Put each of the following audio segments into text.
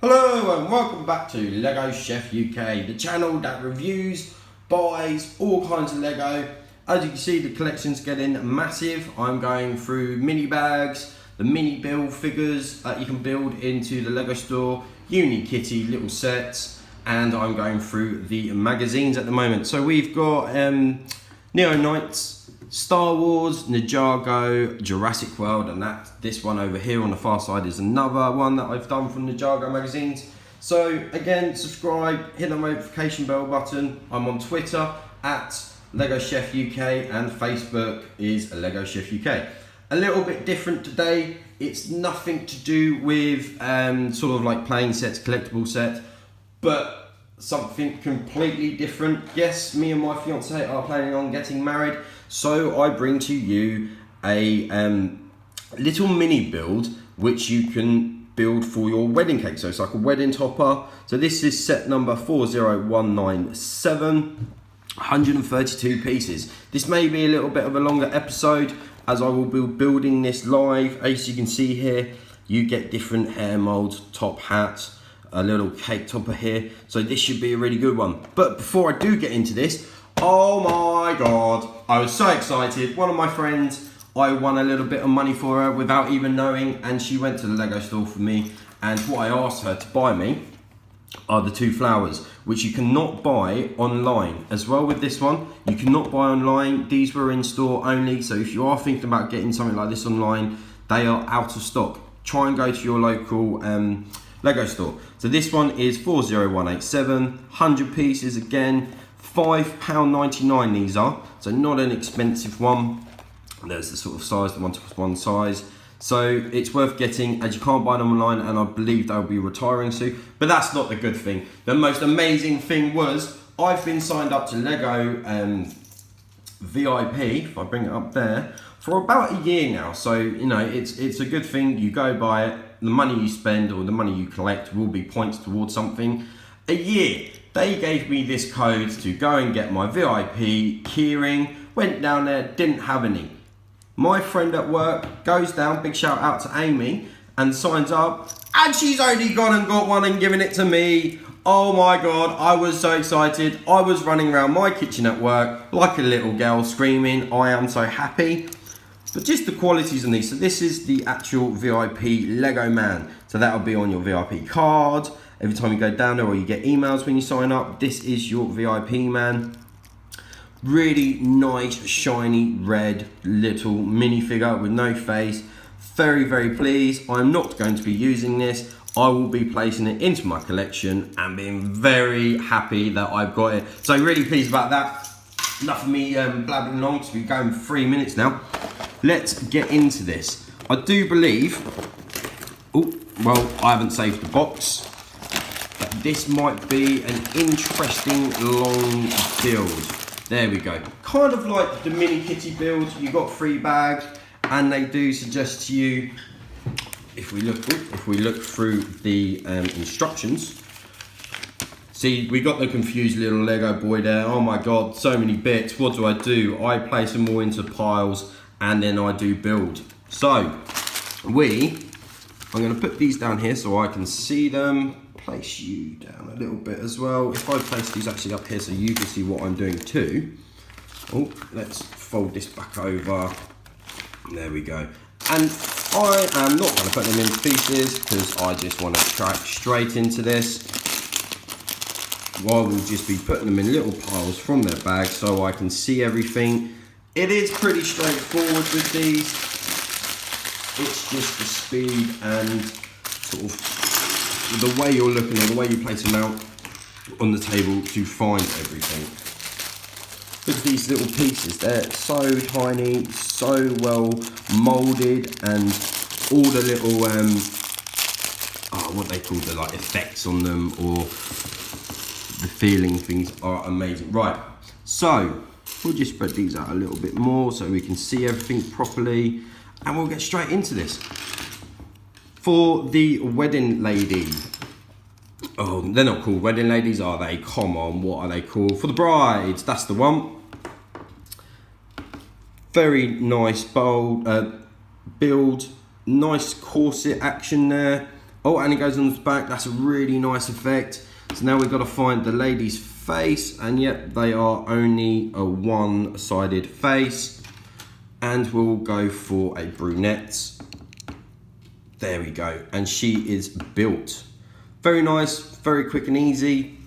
Hello and welcome back to Lego Chef UK, the channel that reviews, buys all kinds of Lego. As you can see, the collection's getting massive. I'm going through mini bags, the mini build figures that you can build into the Lego store, uni kitty little sets, and I'm going through the magazines at the moment. So we've got Neo Knights, Star Wars, Ninjago, Jurassic World, and this one over here on the far side is another one that I've done from Ninjago magazines. So again, subscribe, hit the notification bell button. I'm on Twitter at Lego Chef UK and Facebook is Lego Chef UK. A little bit different today. It's nothing to do with sort of like playing sets, collectible set, but something completely different. Yes, me and my fiance are planning on getting married, so I bring to you a little mini build which you can build for your wedding cake. So it's like a wedding topper. So this is set number 40197, 132 pieces. This may be a little bit of a longer episode as I will be building this live. As you can see here, you get different hair molds, top hats, a little cake topper here. So this should be a really good one. But before I do get into this, oh my God, I was so excited. One of my friends, I won a little bit of money for her without even knowing, and she went to the Lego store for me, and what I asked her to buy me are the two flowers, which you cannot buy online. As well with this one, you cannot buy online. These were in store only, so if you are thinking about getting something like this online, they are out of stock. Try and go to your local Lego store. So this one is 40187, 100 pieces again, £5.99 these are, so not an expensive one. There's the sort of size, the 1:1 size. So it's worth getting, as you can't buy them online, and I believe they'll be retiring soon. But that's not the good thing. The most amazing thing was, I've been signed up to Lego VIP, if I bring it up there, for about a year now. So, you know, it's a good thing. You go buy it, the money you spend or the money you collect will be points towards something. A year. They gave me this code to go and get my VIP keyring. Went down there, didn't have any. My friend at work goes down, big shout out to Amy, and signs up, and she's only gone and got one and given it to me. Oh my God, I was so excited. I was running around my kitchen at work like a little girl screaming, I am so happy. But just the qualities on these. So this is the actual VIP Lego man. So that'll be on your VIP card. Every time you go down there or you get emails when you sign up, this is your VIP man. Really nice, shiny, red little minifigure with no face. Very, very pleased. I'm not going to be using this. I will be placing it into my collection and being very happy that I've got it. So really pleased about that. Enough of me blabbing along, because we're going 3 minutes now. Let's get into this. I do believe, oh, well, I haven't saved the box. But this might be an interesting long build. There we go. Kind of like the mini kitty build. You got 3 bags, and they do suggest to you, if we look through the instructions. See, we got the confused little Lego boy there. Oh my God, so many bits. What do? I place them all into piles, and then I do build. So I'm going to put these down here so I can see them. Place you down a little bit as well. If I place these actually up here so you can see what I'm doing too. Oh, let's fold this back over. There we go. And I am not going to put them in pieces because I just want to track straight into this. I will just be putting them in little piles from their bag so I can see everything. It is pretty straightforward with these. It's just the speed and sort of the way you're looking or the way you place them out on the table to find everything. Look at these little pieces, they're so tiny, so well molded, and all the little what they call the like effects on them or the feeling things are amazing. Right, so we'll just spread these out a little bit more so we can see everything properly, and we'll get straight into this. For the wedding lady. Oh, they're not called wedding ladies, are they? Come on, what are they called? For the brides, that's the one. Very nice, bold build. Nice corset action there. Oh, and it goes on the back. That's a really nice effect. So now we've got to find the lady's face, and yep, they are only a one-sided face. And we'll go for a brunette. There we go, and she is built. Very nice, very quick and easy.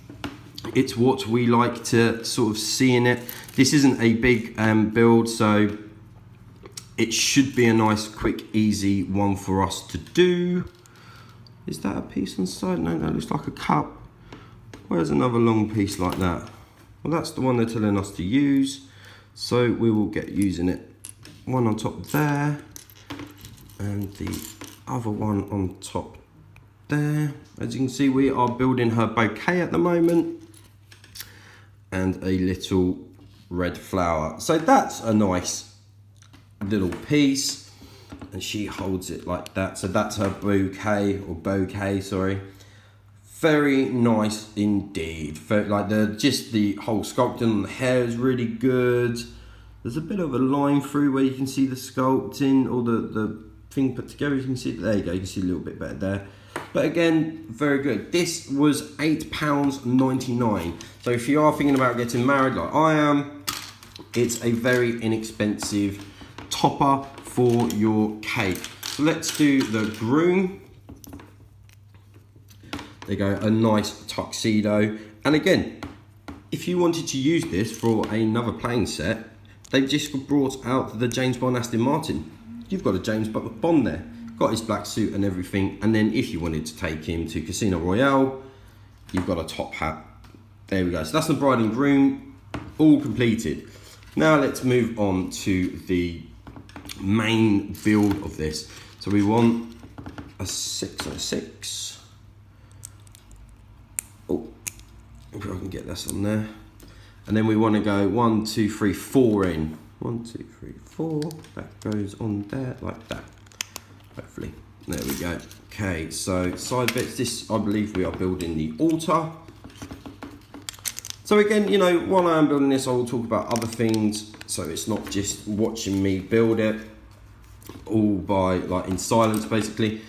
It's what we like to sort of see in it. This isn't a big build, so it should be a nice, quick, easy one for us to do. Is that a piece on the side? No, that looks like a cup. Where's another long piece like that? Well, that's the one they're telling us to use. So we will get using it. One on top there, and the other one on top there. As you can see, we are building her bouquet at the moment, and a little red flower. So that's a nice little piece, and she holds it like that. So that's her bouquet, sorry. Very nice indeed. Like just the whole sculpting on the hair is really good. There's a bit of a line through where you can see the sculpting, or the thing put together. You can see, there you go, you can see a little bit better there. But again, very good. This was £8.99. So if you are thinking about getting married like I am, it's a very inexpensive topper for your cake. So let's do the groom. There you go, a nice tuxedo. And again, if you wanted to use this for another playing set, they've just brought out the James Bond Aston Martin. You've got a James Bond there, got his black suit and everything. And then if you wanted to take him to Casino Royale, you've got a top hat. There we go. So that's the bride and groom, all completed. Now let's move on to the main build of this. So we want a 606. Oh, if I can get this on there. And then we want to go 1, 2, 3, 4 in. 1, 2, 3, 4. That goes on there like that. Hopefully. There we go. Okay, so side bits. This, I believe we are building the altar. So again, you know, while I am building this, I will talk about other things. So it's not just watching me build it all by, like, in silence, basically.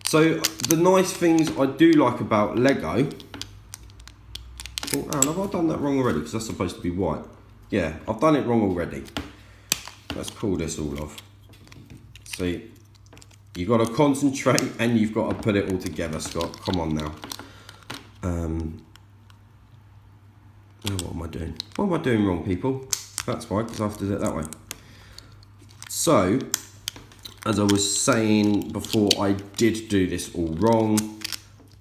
So the nice things I do like about Lego. Oh, Aaron, have I done that wrong already? Because that's supposed to be white. Yeah, I've done it wrong already. Let's pull this all off. See, you've got to concentrate and you've got to put it all together, Scott. Come on now. Oh, what am I doing? What am I doing wrong, people? That's why, because I have to do it that way. So, as I was saying before, I did do this all wrong.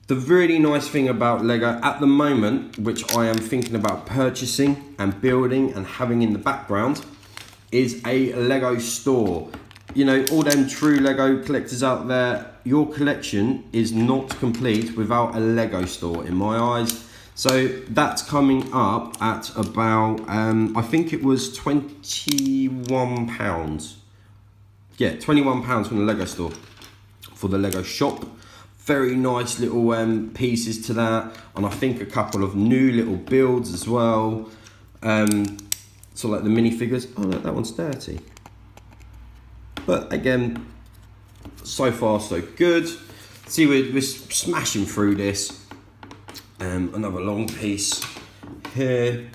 The really nice thing about Lego at the moment, which I am thinking about purchasing and building and having in the background, is a Lego store. You know, all them true Lego collectors out there, your collection is not complete without a Lego store in my eyes. So that's coming up at about, I think it was £21. Yeah, £21 from the Lego store for the Lego shop. Very nice little pieces to that, and I think a couple of new little builds as well. So like the minifigures. Oh no, that one's dirty. But again, so far so good. See, we're smashing through this. Another long piece here.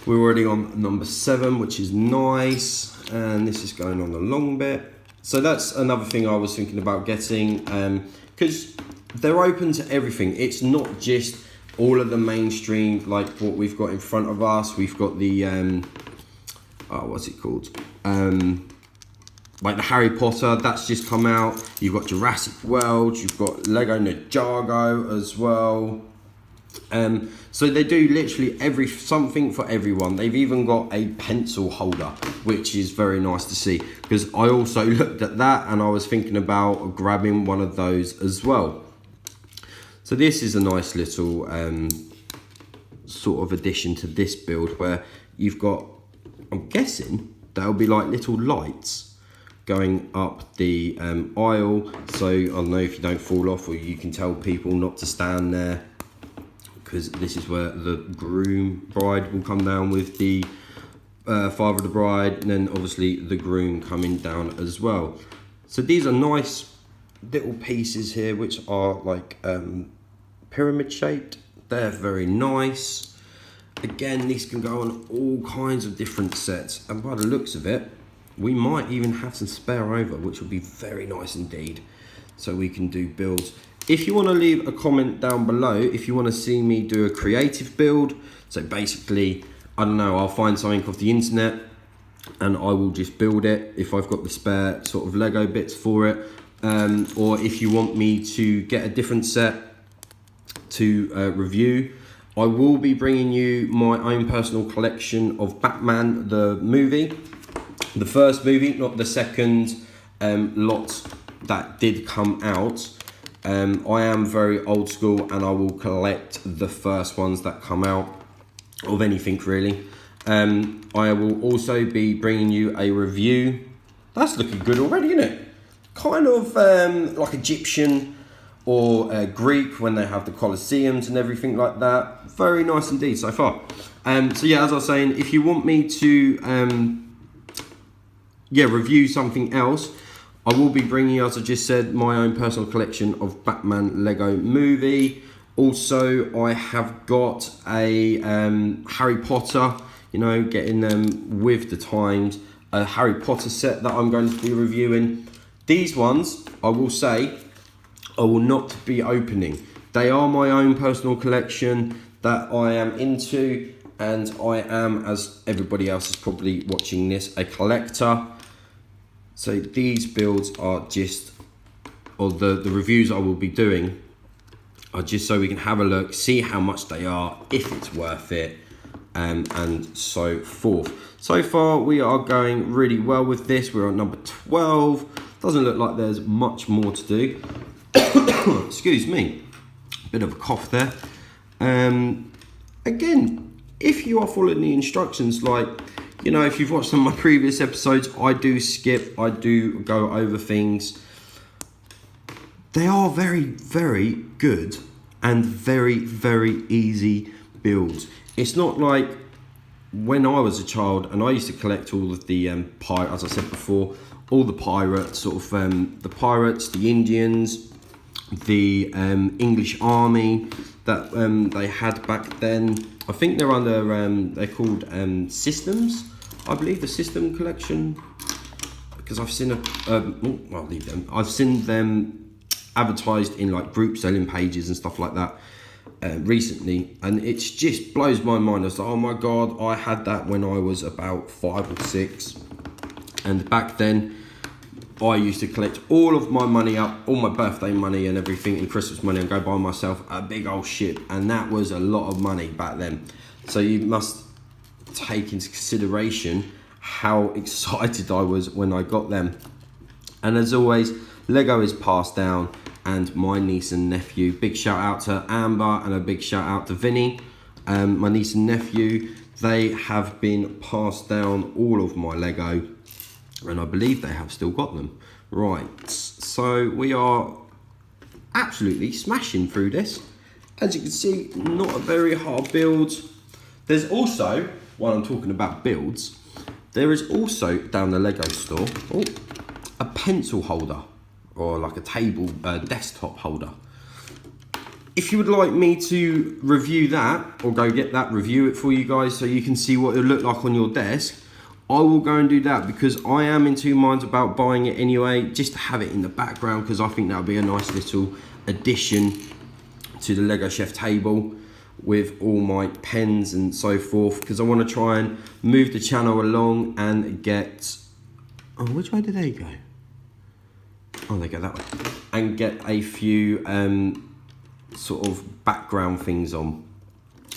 We're already on number 7, which is nice, and this is going on the long bit. So that's another thing I was thinking about getting, because they're open to everything. It's not just all of the mainstream, like what we've got in front of us. We've got the, what's it called? Like the Harry Potter, that's just come out. You've got Jurassic World, you've got Lego Ninjago as well. So they do literally something for everyone. They've even got a pencil holder, which is very nice to see, because I also looked at that and I was thinking about grabbing one of those as well. So this is a nice little sort of addition to this build, where you've got, I'm guessing that'll be like little lights going up the aisle. So I don't know if you don't fall off, or you can tell people not to stand there, because this is where the bride will come down with the father of the bride, and then obviously the groom coming down as well. So these are nice little pieces here which are like pyramid shaped. They're very nice. Again, these can go on all kinds of different sets, and by the looks of it, we might even have some spare over, which will be very nice indeed. So we can do builds. If you want to leave a comment down below, if you want to see me do a creative build, so basically, I don't know, I'll find something off the internet and I will just build it if I've got the spare sort of Lego bits for it. Or if you want me to get a different set to review, I will be bringing you my own personal collection of Batman the movie. The first movie, not the second lot that did come out. I am very old school and I will collect the first ones that come out of anything really. I will also be bringing you a review. That's looking good already, isn't it? Kind of like Egyptian or Greek when they have the Colosseums and everything like that. Very nice indeed so far. So yeah, as I was saying, if you want me to review something else, I will be bringing you, as I just said, my own personal collection of Batman Lego movie. Also, I have got a Harry Potter, you know, getting them with the times, a Harry Potter set that I'm going to be reviewing. These ones, I will say, I will not be opening. They are my own personal collection that I am into, and I am, as everybody else is probably watching this, a collector. So these builds are just, or the reviews I will be doing are just so we can have a look, see how much they are, if it's worth it, and so forth. So far we are going really well with this. We're on number 12. Doesn't look like there's much more to do. Excuse me, bit of a cough there. Again, if you are following the instructions, like, you know, if you've watched some of my previous episodes, I do skip, I do go over things. They are very, very good and very, very easy builds. It's not like when I was a child and I used to collect all of the as I said before, all the pirates, sort of the pirates, the Indians, the English army that they had back then. I think they're under, they're called Systems, I believe, the System collection, because I've seen I'll leave them. I've seen them advertised in like group selling pages and stuff like that recently, and it just blows my mind. I was like, oh my god, I had that when I was about 5 or 6, and back then I used to collect all of my money up, all my birthday money and everything, and Christmas money, and go buy myself a big old ship, and that was a lot of money back then. So you must take into consideration how excited I was when I got them. And as always, Lego is passed down, and my niece and nephew, big shout out to Amber and a big shout out to Vinny, my niece and nephew, they have been passed down all of my Lego, and I believe they have still got them. Right, so we are absolutely smashing through this. As you can see, not a very hard build. There's also, while I'm talking about builds, there is also down the Lego store a pencil holder, or like a table desktop holder. If you would like me to review that, or go get that, review it for you guys so you can see what it'll look like on your desk, I will go and do that, because I am in two minds about buying it anyway, just to have it in the background, because I think that'll be a nice little addition to the Lego Chef table with all my pens and so forth, because I want to try and move the channel along and get, oh, which way do they go? Oh, they go that way. And get a few sort of background things on.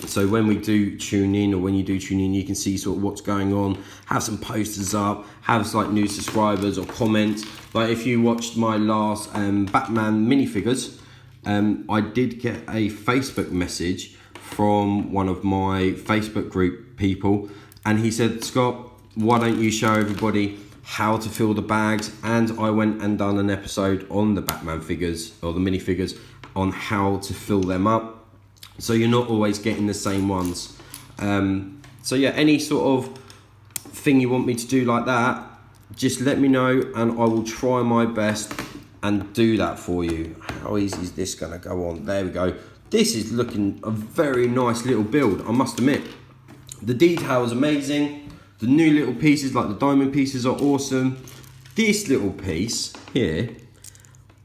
So when we do tune in, or when you do tune in, you can see sort of what's going on, have some posters up, have like new subscribers or comments. Like if you watched my last Batman minifigures, I did get a Facebook message from one of my Facebook group people, and he said, Scott, why don't you show everybody how to fill the bags? And I went and done an episode on the Batman figures, or the minifigures, on how to fill them up, so you're not always getting the same ones. So yeah, any sort of thing you want me to do like that, just let me know, and I will try my best and do that for you. How easy is this gonna go on? There we go. This is looking a very nice little build, I must admit. The detail is amazing. The new little pieces, like the diamond pieces, are awesome. This little piece here,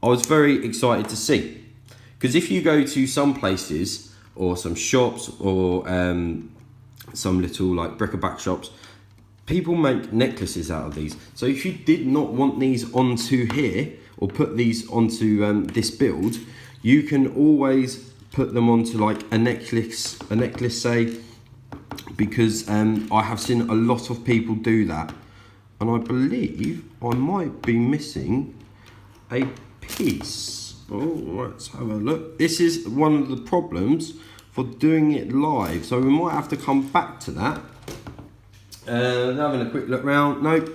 I was very excited to see. Because if you go to some places, or some shops, or some little like bric-a-brac shops, people make necklaces out of these. So if you did not want these onto here, or put these onto this build, you can always put them onto like a necklace say, because I have seen a lot of people do that. And I believe I might be missing a piece. Oh, let's have a look. This is one of the problems for doing it live, so we might have to come back to that. Having a quick look round. Nope.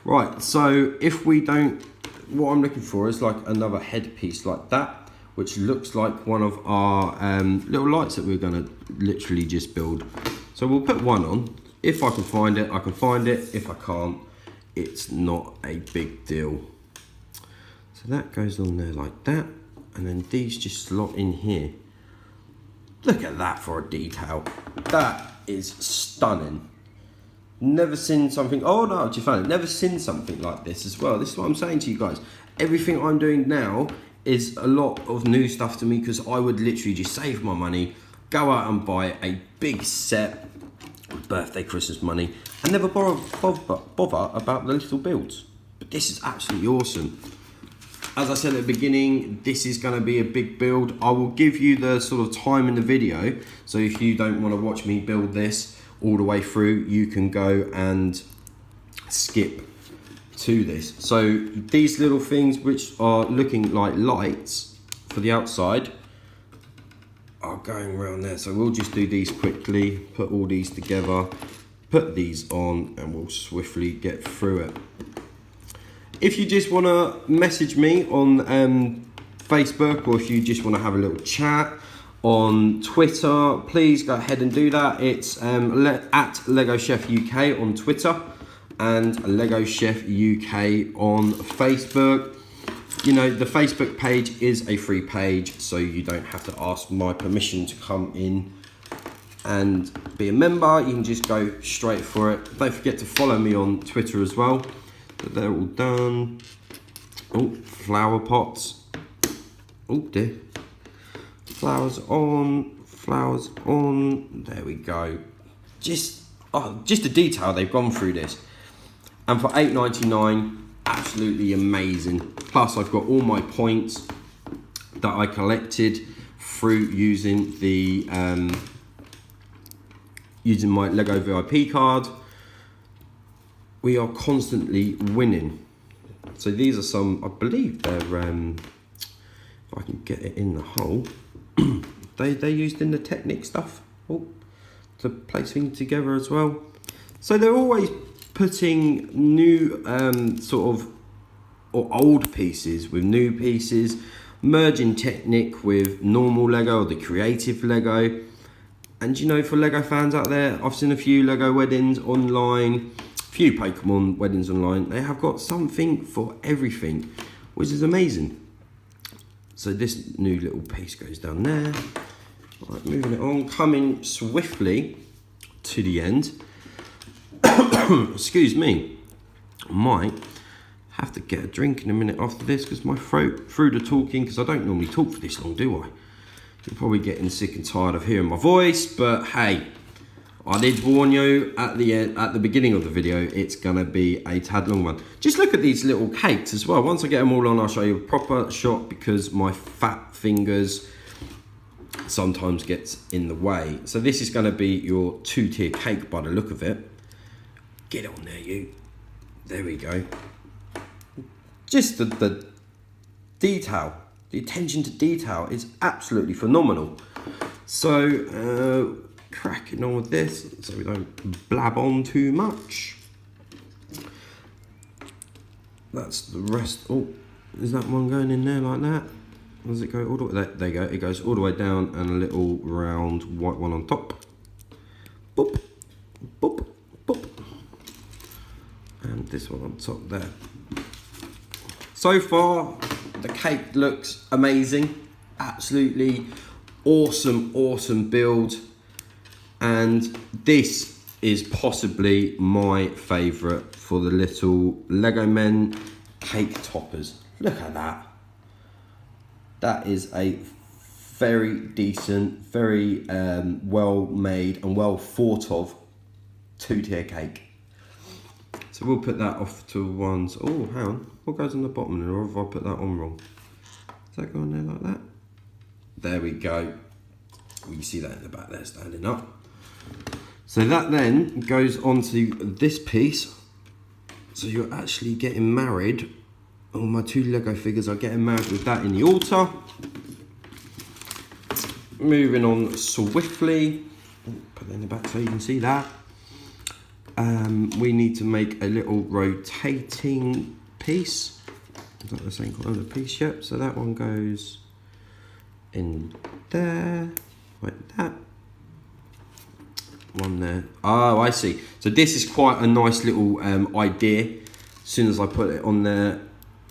Right, so if we don't, what I'm looking for is like another headpiece like that, which looks like one of our little lights that we're going to literally just build. So we'll put one on. If I can find it, I can find it. If I can't, it's not a big deal. So that goes on there like that, and then these just slot in here. Look at that for a detail. That is stunning. Never seen something, oh no, do you find it? Never seen something like this as well. This is what I'm saying to you guys. Everything I'm doing now is a lot of new stuff to me, because I would literally just save my money, go out and buy a big set, birthday, Christmas money, and never bother about the little builds. But this is absolutely awesome. As I said at the beginning, this is going to be a big build. I will give you the sort of time in the video, so if you don't want to watch me build this all the way through, you can go and skip to this. So these little things, which are looking like lights for the outside, are going around there. So we'll just do these quickly, put all these together, put these on, and we'll swiftly get through it. If you just want to message me on Facebook, or if you just want to have a little chat on Twitter, please go ahead and do that. It's at Lego Chef UK on Twitter and Lego Chef UK on Facebook. You know, the Facebook page is a free page, so you don't have to ask my permission to come in and be a member. You can just go straight for it. Don't forget to follow me on Twitter as well. But they're all done. Oh, flower pots. Oh dear. Flowers on. There we go. Just the detail they've gone through this. And for $8.99, absolutely amazing. Plus, I've got all my points that I collected through using the using my Lego VIP card. We are constantly winning. So these are some, I believe they're, if I can get it in the hole, they used in the Technic stuff to place things together as well. So they're always putting new or old pieces with new pieces, merging Technic with normal Lego or the creative Lego. And you know, for Lego fans out there, I've seen a few Lego weddings online, few Pokemon weddings online. They have got something for everything, which is amazing. So this new little piece goes down there. Right, moving it on, coming swiftly to the end. Excuse me, I might have to get a drink in a minute after this, because my throat, through the talking, because I don't normally talk for this long, do I? You're probably getting sick and tired of hearing my voice, but hey, I did warn you at the beginning of the video, it's gonna be a tad long one. Just look at these little cakes as well. Once I get them all on, I'll show you a proper shot, because my fat fingers sometimes gets in the way. So this is gonna be your 2-tier cake by the look of it. Get on there, you. There we go. Just the detail, the attention to detail is absolutely phenomenal. So, cracking on with this so we don't blab on too much. That's the rest. Oh, is that one going in there like that? Does it go all the way? There you go. It goes all the way down, and a little round white one on top. Boop, boop, boop. And this one on top there. So far, the cake looks amazing, absolutely awesome build, and this is possibly my favourite for the little Lego Men cake toppers. Look at that. That is a very decent, very well made and well thought of 2-tier cake. So we'll put that off to ones. Oh, hang on. What goes on the bottom there? Or have I put that on wrong? Does that go on there like that? There we go. We can see that in the back there standing up. So that then goes onto this piece. So you're actually getting married. All my 2 Lego figures are getting married with that in the altar. Moving on swiftly. Put that in the back so you can see that. We need to make a little rotating piece. Is that the same kind of piece? Yep. So that one goes in there, like that. One there. Oh, I see. So this is quite a nice little idea. As soon as I put it on there,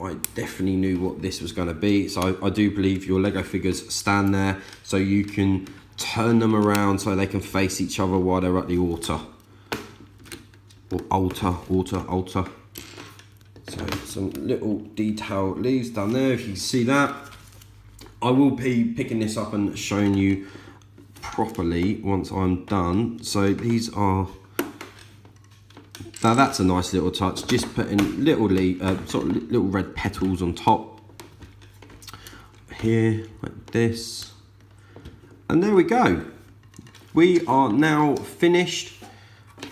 I definitely knew what this was going to be. So I do believe your Lego figures stand there so you can turn them around so they can face each other while they're at the altar. Or altar. So some little detail leaves down there, if you can see that. I will be picking this up and showing you properly once I'm done. So these are, now that's a nice little touch, just putting little sort of little red petals on top here like this, and there we go. We are now finished.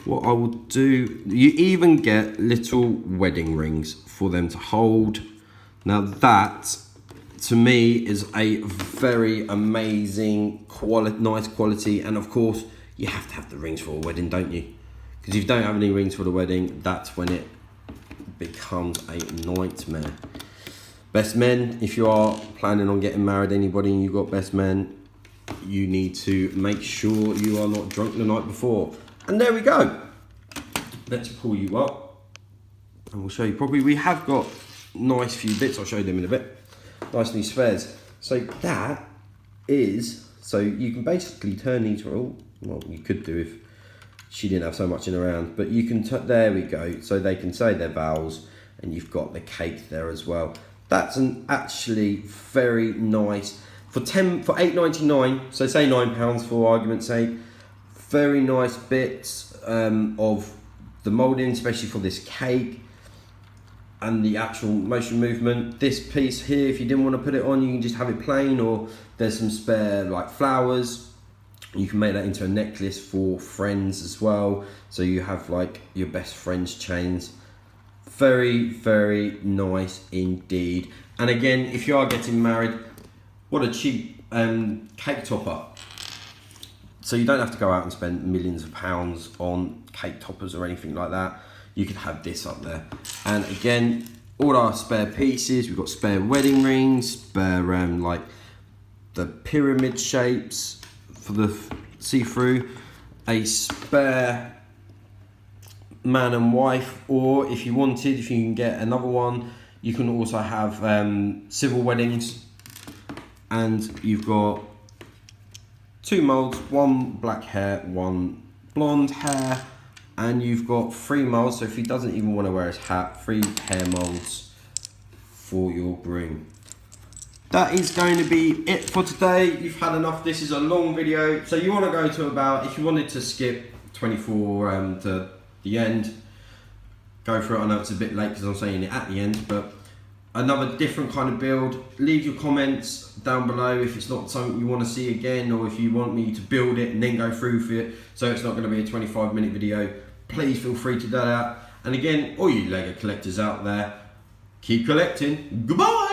What I will do, you even get little wedding rings for them to hold. Now that, to me, is a very amazing nice quality, and of course you have to have the rings for a wedding, don't you? Because if you don't have any rings for the wedding, that's when it becomes a nightmare. Best men, if you are planning on getting married, anybody, and you've got best men, you need to make sure you are not drunk the night before. And there we go. Let's pull you up and we'll show you properly. We have got nice few bits, I'll show you them in a bit. Nice new spares. So that is, so you can basically turn these, well, you could do if she didn't have so much in her hand, but you can, there we go. So they can say their vows, and you've got the cake there as well. That's an actually very nice, for $8.99, so say £9 for argument's sake. Very nice bits of the moulding, especially for this cake, and the actual motion movement. This piece here, if you didn't want to put it on, you can just have it plain, or there's some spare like flowers. You can make that into a necklace for friends as well, so you have like your best friend's chains. Very, very nice indeed. And again, if you are getting married, what a cheap cake topper. So you don't have to go out and spend millions of pounds on cake toppers or anything like that. You could have this up there. And again, all our spare pieces, we've got spare wedding rings, spare like the pyramid shapes for the see-through, a spare man and wife, or if you wanted, if you can get another one, you can also have civil weddings, and you've got 2 moulds, one black hair, one blonde hair, and you've got 3 moulds, so if he doesn't even want to wear his hat, 3 hair moulds for your groom. That is going to be it for today. You've had enough. This is a long video, so you want to go to about, if you wanted to skip 24 to the end, go for it. I know it's a bit late because I'm saying it at the end, but another different kind of build. Leave your comments down below if it's not something you want to see again, or if you want me to build it and then go through for it, so it's not going to be a 25-minute video. Please feel free to do that. And again, all you Lego collectors out there, keep collecting. Goodbye.